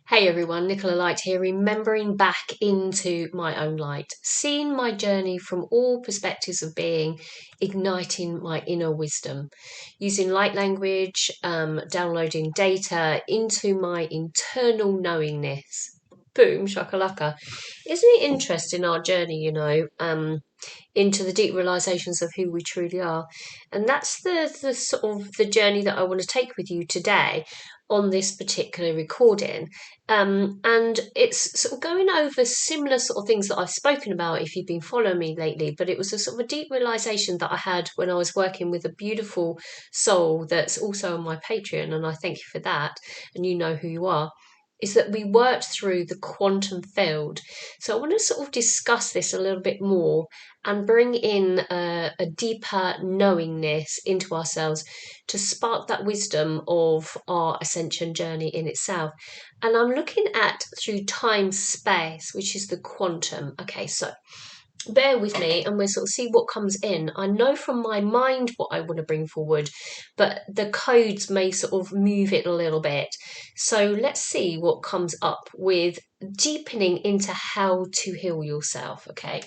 Hey everyone, Nicola Light here, remembering back into my own light, seeing my journey from all perspectives of being, igniting my inner wisdom, using light language, downloading data into my internal knowingness. Boom, shakalaka. Isn't it interesting, our journey, into the deep realizations of who we truly are? And that's the sort of the journey that I want to take with you today on this particular recording. And it's sort of going over similar sort of things that I've spoken about if you've been following me lately, but it was a sort of a deep realization that I had when I was working with a beautiful soul that's also on my Patreon, and I thank you for that, and you know who you are, is that we worked through the quantum field. So I want to sort of discuss this a little bit more and bring in a deeper knowingness into ourselves to spark that wisdom of our ascension journey in itself. And I'm looking at through time space, which is the quantum. Okay, so bear with me and we'll sort of see what comes in. I know from my mind what I want to bring forward, but the codes may sort of move it a little bit. So let's see what comes up with deepening into how to heal yourself. Okay,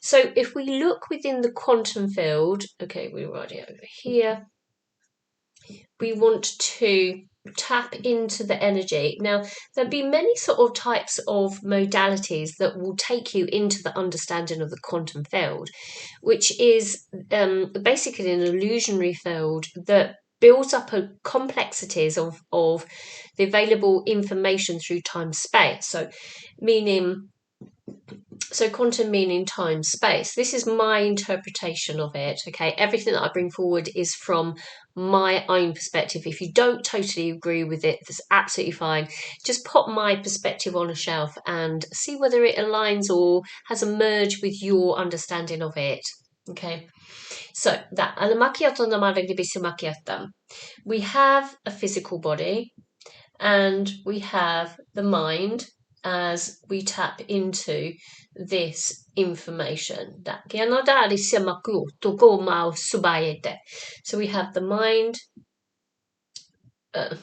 so if we look within the quantum field, okay, we're right over here, we want to tap into the energy. Now, there'll be many sort of types of modalities that will take you into the understanding of the quantum field, which is basically an illusionary field that builds up a complexities of the available information through time space. So quantum meaning time space. This is my interpretation of it. Okay, everything that I bring forward is from my own perspective. If you don't totally agree with it, that's absolutely fine. Just pop my perspective on a shelf and see whether it aligns or has a merge with your understanding of it. Okay, so that we have a physical body and we have the mind as we tap into this information. So we have the mind and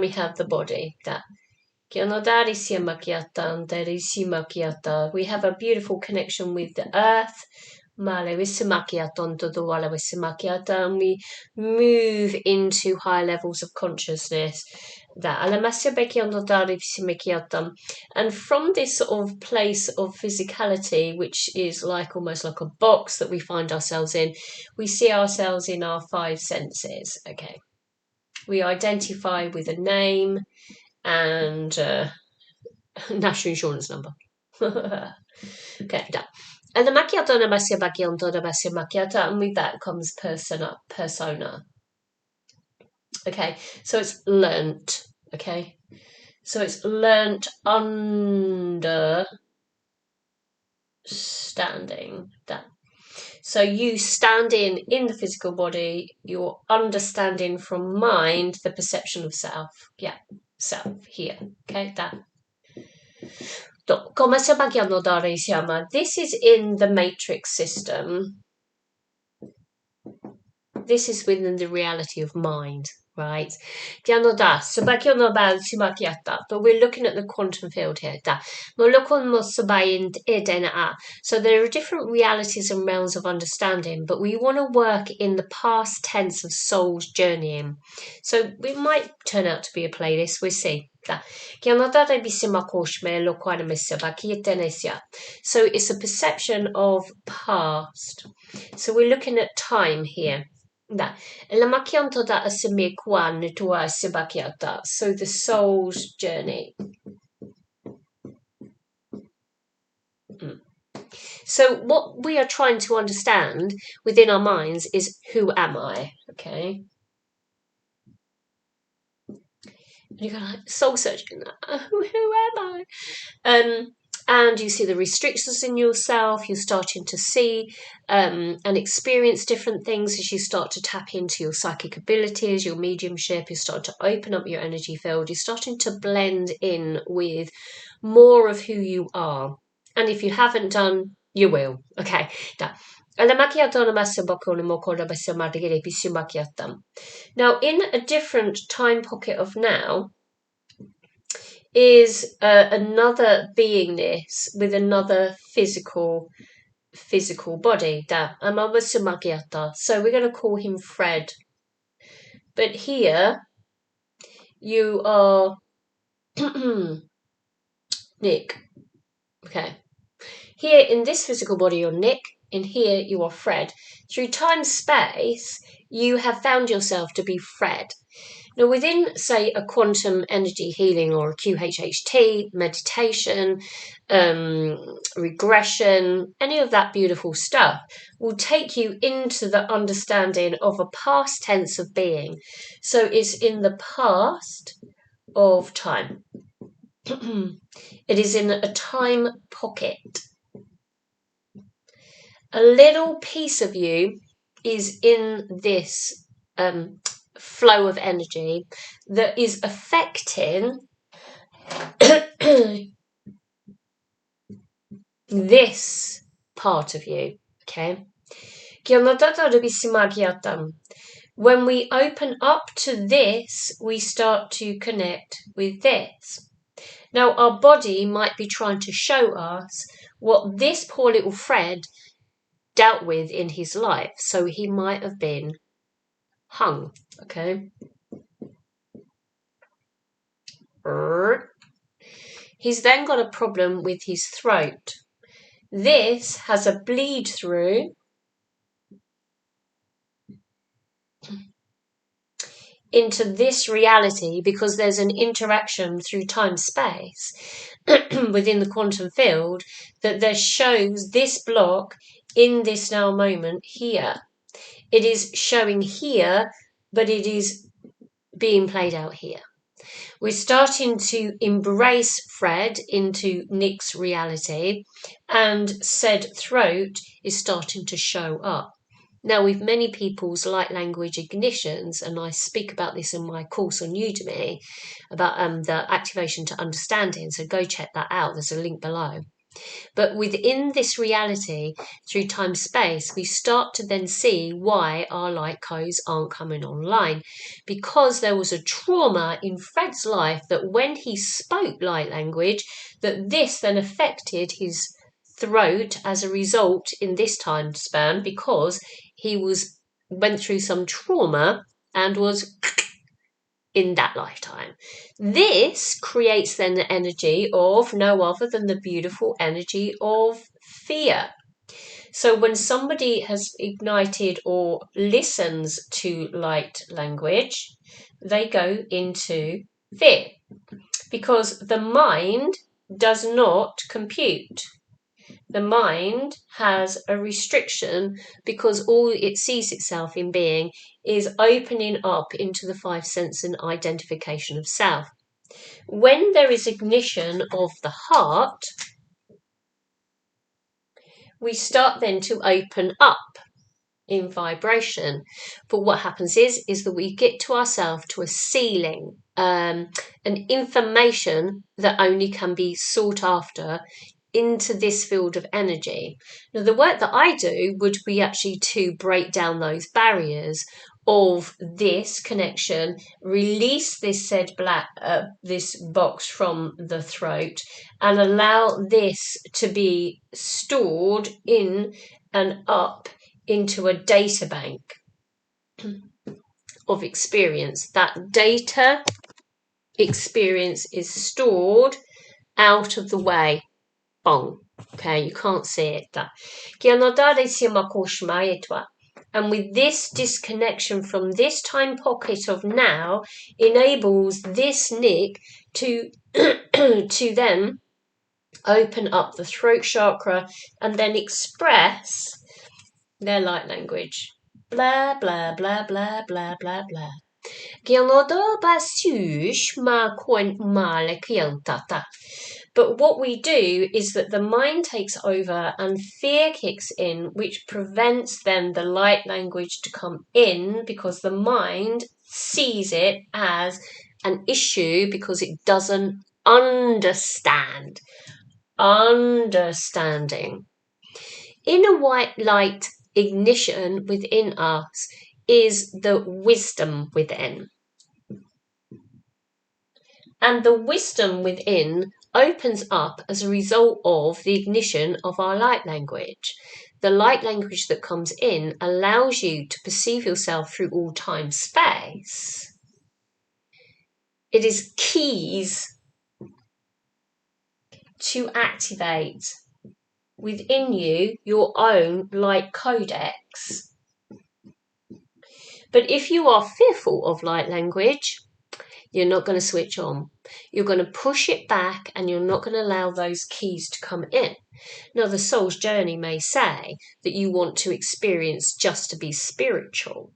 we have the body. We have a beautiful connection with the earth. And we move into higher levels of consciousness. And from this sort of place of physicality, which is like almost like a box that we find ourselves in, we see ourselves in our five senses. Okay, we identify with a name and national insurance number. Okay, done. And the macchiato na basia macchiato na basia macchiata, and with that comes persona. Okay, so it's learnt. Okay, so it's learnt understanding that. So you standing in the physical body, you're understanding from mind the perception of self. Yeah, self here. Okay, that. This is in the matrix system. This is within the reality of mind, right? But we're looking at the quantum field here. So there are different realities and realms of understanding, but we want to work in the past tense of soul's journeying. So it might turn out to be a playlist, we'll see. So it's a perception of past. So we're looking at time here. So the soul's journey. So what we are trying to understand within our minds is, who am I? Okay. You're going like soul searching that. Who am I? And you see the restrictions in yourself. You're starting to see and experience different things as you start to tap into your psychic abilities, your mediumship. You start to open up your energy field. You're starting to blend in with more of who you are. And if you haven't done, you will. Okay. Now, in a different time pocket of now, is another beingness with another physical body. So we're going to call him Fred. But here you are Nick. Okay. Here in this physical body, you're Nick. In here, you are Fred. Through time space, you have found yourself to be Fred. Now, within, say, a quantum energy healing or a QHHT, meditation, regression, any of that beautiful stuff will take you into the understanding of a past tense of being. So it's in the past of time. It is in a time pocket. A little piece of you is in this flow of energy that is affecting this part of you. Okay. When we open up to this, we start to connect with this. Now, our body might be trying to show us what this poor little Fred dealt with in his life. So he might have been hung. Okay. He's then got a problem with his throat. This has a bleed through into this reality because there's an interaction through time space within the quantum field that there shows this block in this now moment here. It is showing here, but it is being played out here. We're starting to embrace Fred into Nick's reality, and said throat is starting to show up. Now, with many people's light language ignitions, and I speak about this in my course on Udemy, about the activation to understanding, so go check that out, there's a link below. But within this reality, through time space, we start to then see why our light codes aren't coming online. Because there was a trauma in Fred's life that when he spoke light language, that this then affected his throat as a result in this time span, because he went through some trauma and was in that lifetime. This creates then the energy of no other than the beautiful energy of fear. So when somebody has ignited or listens to light language, they go into fear because the mind does not compute. The mind has a restriction because all it sees itself in being is opening up into the five senses and identification of self. When there is ignition of the heart, we start then to open up in vibration. But what happens is that we get to ourselves to a ceiling, an information that only can be sought after into this field of energy. Now, the work that I do would be actually to break down those barriers of this connection, release this said this box from the throat, and allow this to be stored in and up into a data bank of experience. That data experience is stored out of the way. Bong. Okay, you can't see it. And with this disconnection from this time pocket of now enables this Nick to to then open up the throat chakra and then express their light language. Blah blah blah blah blah blah blah. But what we do is that the mind takes over and fear kicks in, which prevents then the light language to come in because the mind sees it as an issue because it doesn't understand. Understanding. Inner white light ignition within us is the wisdom within. And the wisdom within opens up as a result of the ignition of our light language. The light language that comes in allows you to perceive yourself through all time space. It is keys to activate within you your own light codex. But if you are fearful of light language, you're not going to switch on. You're going to push it back and you're not going to allow those keys to come in. Now, the soul's journey may say that you want to experience just to be spiritual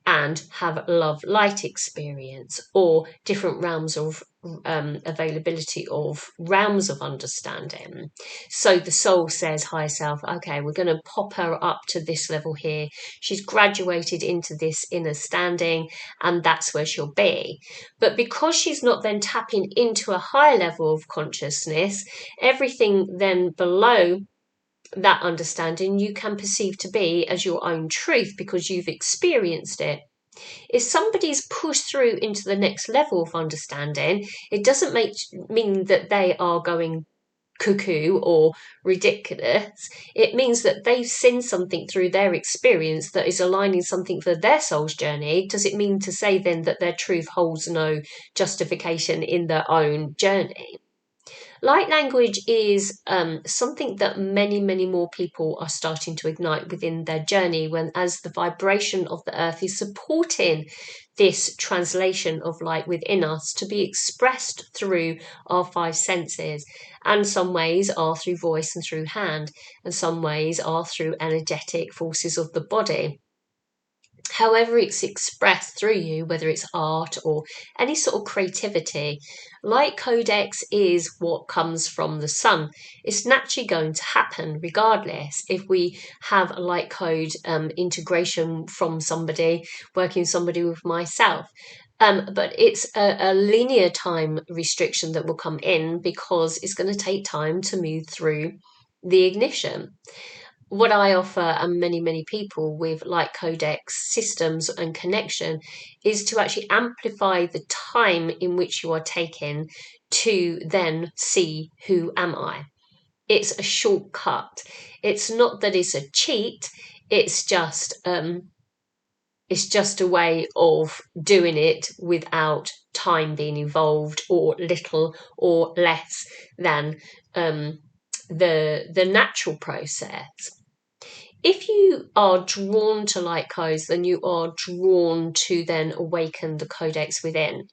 and have love light experience, or different realms of availability of realms of understanding. So the soul says, higher self, okay, we're going to pop her up to this level here. She's graduated into this inner standing, and that's where she'll be. But because she's not then tapping into a higher level of consciousness, everything then below that understanding you can perceive to be as your own truth because you've experienced it. If somebody's pushed through into the next level of understanding, it doesn't mean that they are going cuckoo or ridiculous. It means that they've seen something through their experience that is aligning something for their soul's journey. Does it mean to say then that their truth holds no justification in their own journey? Light language is something that many, many more people are starting to ignite within their journey as the vibration of the earth is supporting this translation of light within us to be expressed through our five senses. And some ways are through voice and through hand, and some ways are through energetic forces of the body. However it's expressed through you, whether it's art or any sort of creativity, light codex is what comes from the sun. It's naturally going to happen regardless if we have a light code integration from somebody, working with somebody with myself. But it's a linear time restriction that will come in because it's going to take time to move through the ignition. What I offer, and many, many people with light codex systems and connection, is to actually amplify the time in which you are taking to then see who am I. It's a shortcut. It's not that it's a cheat. It's just a way of doing it without time being involved, or little or less than the natural process. If you are drawn to light codes, then you are drawn to then awaken the codex within.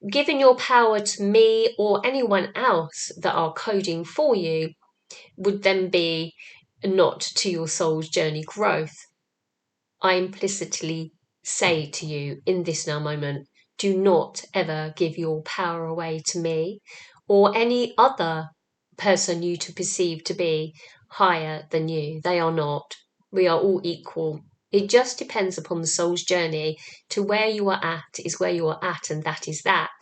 Giving your power to me or anyone else that are coding for you would then be not to your soul's journey growth. I implicitly say to you in this now moment, do not ever give your power away to me or any other person you to perceive to be higher than you. They are not. We are all equal. It just depends upon the soul's journey to where you are at is where you are at, and that is that.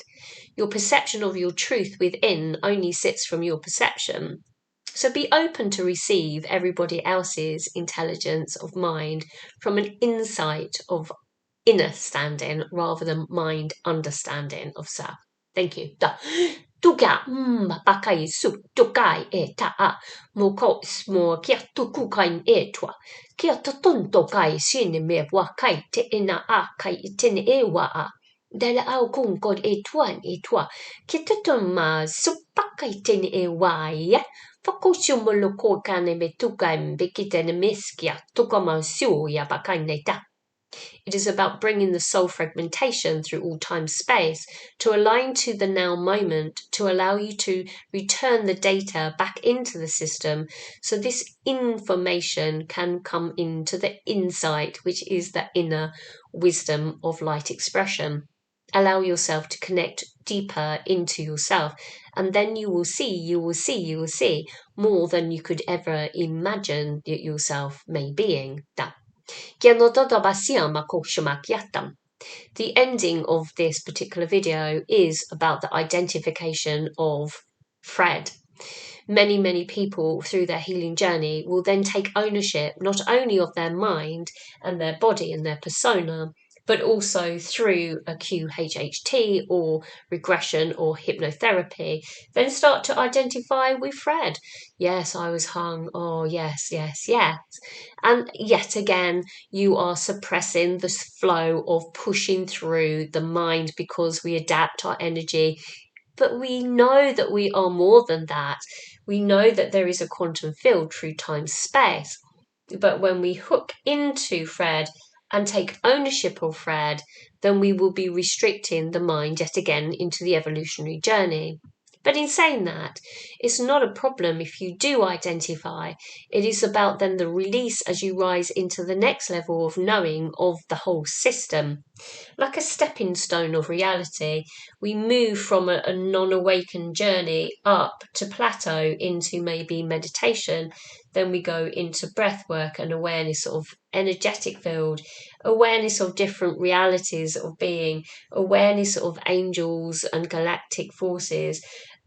Your perception of your truth within only sits from your perception. So be open to receive everybody else's intelligence of mind from an insight of inner standing rather than mind understanding of self. Thank you. Tuka bakai su tukai e taa moko smo kia tuku kain e tua kia tatonto kai sine me wa kai te ina a kai tene e wa a dela au kung kod e tua kia taton ma supakai tene e wa ya fakusumolo ko kane me tukai mbekitene meskia tukama su ya bakai ne ta. It is about bringing the soul fragmentation through all time space to align to the now moment, to allow you to return the data back into the system so this information can come into the insight, which is the inner wisdom of light expression. Allow yourself to connect deeper into yourself, and then you will see more than you could ever imagine yourself may being. The ending of this particular video is about the identification of Fred. Many, many people through their healing journey will then take ownership not only of their mind and their body and their persona, but also through a QHHT or regression or hypnotherapy, then start to identify with Fred. Yes, I was hung. Oh, yes, yes, yes. And yet again, you are suppressing the flow of pushing through the mind because we adapt our energy. But we know that we are more than that. We know that there is a quantum field through time space. But when we hook into Fred and take ownership of Fred, then we will be restricting the mind yet again into the evolutionary journey. But in saying that, it's not a problem if you do identify. It is about then the release as you rise into the next level of knowing of the whole system. Like a stepping stone of reality, we move from a non awakened journey up to plateau into maybe meditation. Then we go into breath work and awareness of energetic field, awareness of different realities of being, awareness of angels and galactic forces,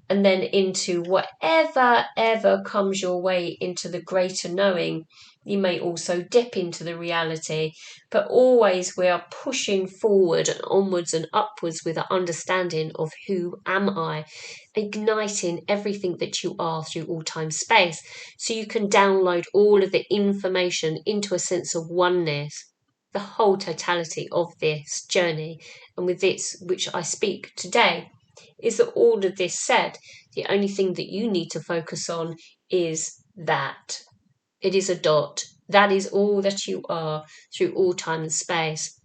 and then into whatever ever comes your way into the greater knowing. You may also dip into the reality, but always we are pushing forward and onwards and upwards with an understanding of who am I, igniting everything that you are through all time space, so you can download all of the information into a sense of oneness, the whole totality of this journey. And with this, which I speak today, is that all of this said, the only thing that you need to focus on is that. It is a dot. That is all that you are through all time and space.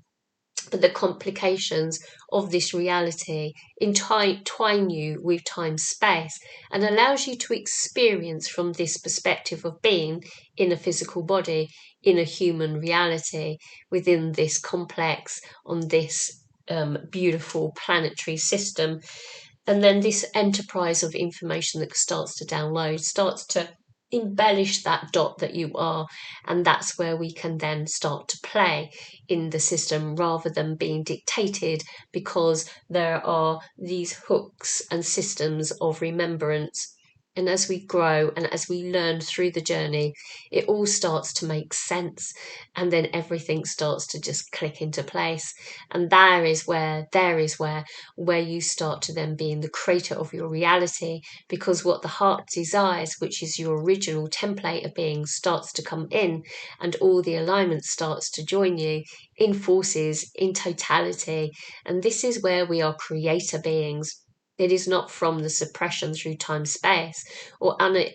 But the complications of this reality entwine you with time space and allows you to experience from this perspective of being in a physical body, in a human reality, within this complex, on this beautiful planetary system. And then this enterprise of information that starts to download starts to embellish that dot that you are, and that's where we can then start to play in the system rather than being dictated, because there are these hooks and systems of remembrance. And as we grow and as we learn through the journey, it all starts to make sense, and then everything starts to just click into place. And there is where you start to then be in the creator of your reality, because what the heart desires, which is your original template of being, starts to come in, and all the alignment starts to join you in forces, in totality. And this is where we are creator beings. It is not from the suppression through time space or other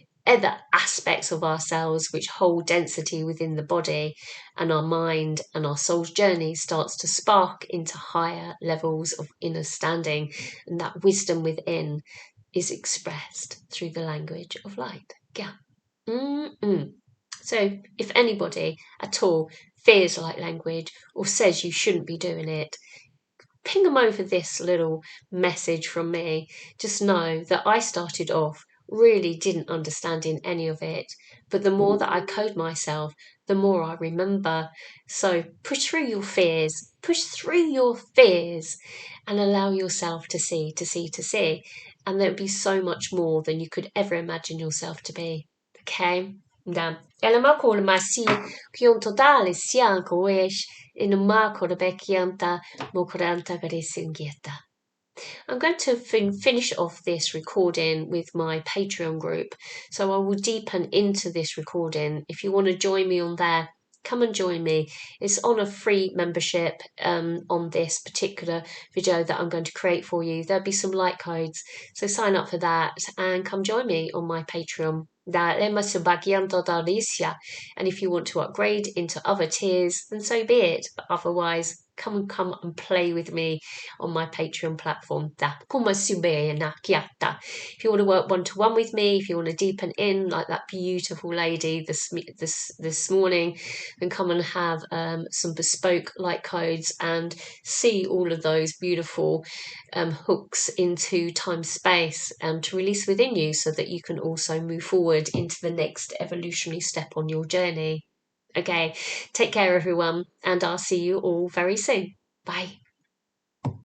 aspects of ourselves which hold density within the body, and our mind and our soul's journey starts to spark into higher levels of inner standing, and that wisdom within is expressed through the language of light. Yeah. Mm-mm. So if anybody at all fears light language or says you shouldn't be doing it, ping them over this little message from me. Just know that I started off really didn't understanding any of it, but the more that I code myself, the more I remember. So push through your fears, and allow yourself to see, and there'll be so much more than you could ever imagine yourself to be. Okay? Da. Ela makol masi kion totale sian koesh in makol bekianta mokoranta garesingieta. I'm going to finish off this recording with my Patreon group, so I will deepen into this recording. If you want to join me on there, come and join me. It's on a free membership on this particular video that I'm going to create for you. There'll be some light codes, so sign up for that and come join me on my Patreon. And if you want to upgrade into other tiers, then so be it. But otherwise, come and play with me on my Patreon platform. If you want to work one-to-one with me, if you want to deepen in like that beautiful lady this morning, then come and have some bespoke light codes and see all of those beautiful hooks into time-space to release within you, so that you can also move forward into the next evolutionary step on your journey. Okay, take care everyone, and I'll see you all very soon. Bye.